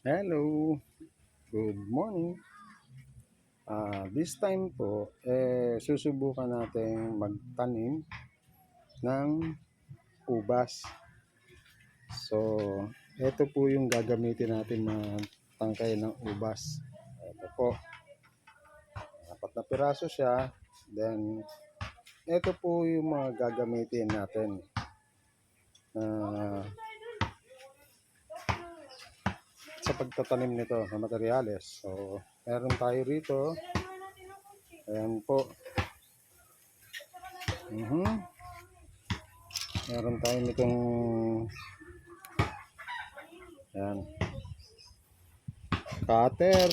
Hello, good morning. This time po, susubukan natin magtanim ng ubas. So, ito po yung gagamitin natin tangkay ng ubas. Ito po, 4 na piraso siya. Then, ito po yung mga gagamitin natin na sa pagtatanim nito na materyales. So, meron tayo rito. Ayan po. Meron tayo nitong ayan, cutter,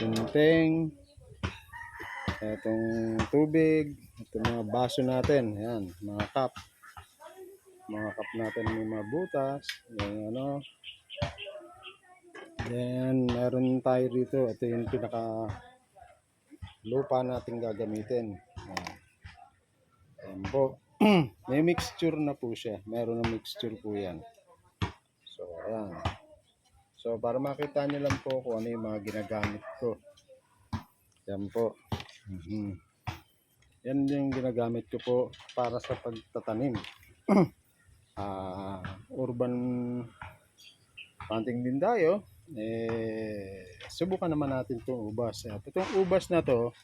gunting, itong tubig, itong mga baso natin, ayan, mga cup natin, may mga butas, yung ano. Then meron tayo rito, ito yung pinaka lupa natin gagamitin. Ayan po. May mixture na po siya, meron na mixture po yan. So ayan, so para makita nyo lang po kung ano yung mga ginagamit ko. Yan po. Yan yung ginagamit ko po para sa pagtatanim. Urban planting din tayo. Subukan naman natin itong ubas. Itong ubas na to,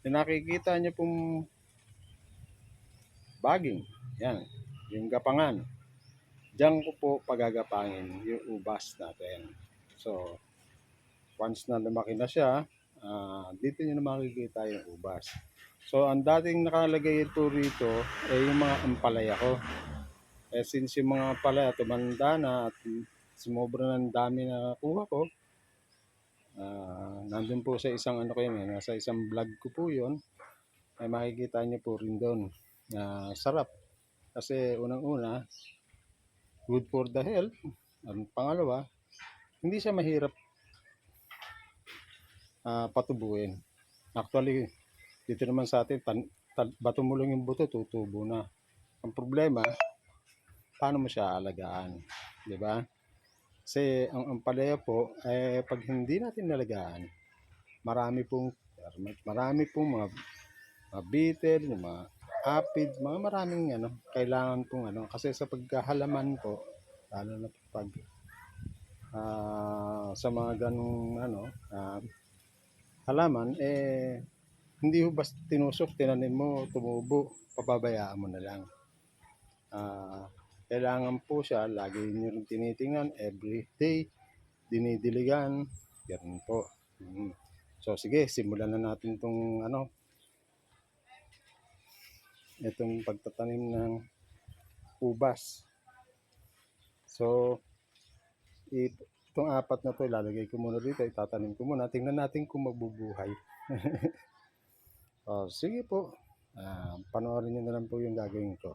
yung nakikita nyo pong baging. Yan, yung gapangan. Diyan ko po pagagapangin yung ubas natin. So, once na lumaki na siya, dito nyo na makikita yung ubas. So, ang dating nakalagay ito rito ay yung mga ampalaya ko. Since yung mga ampalaya tumanda na at sumobra ng dami na nakuha ko, nandun po sa isang ano ko yun, nasa isang vlog ko po yun, ay makikita nyo po rin doon. Sarap. Kasi unang-una, good for the health. Ang pangalawa, hindi siya mahirap patubuin. Actually, dito naman sa atin, bato mo lang yung buto, tutubo na. Ang problema, paano mo siya alagaan? Di ba? Kasi ang ampalaya po, pag hindi natin nalagaan, marami pong mga beetle, mga apid, mga maraming kailangan pong kasi sa pagkahalaman po, lalo na pag sa mga ganung halaman, hindi ho basta tinusok, tinanim mo, tumubo, pababayaan mo na lang. Kailangan po siya, lagi nyo rin tinitingnan, every day, dinidiligan, ganun po. So sige, simulan na natin itong pagtatanim ng ubas. So, itong 4 na to, ilalagay ko muna dito, itatanim ko muna, tingnan natin kung magbubuhay. Sige po, panoorin nyo na lang po yung gagawin ko.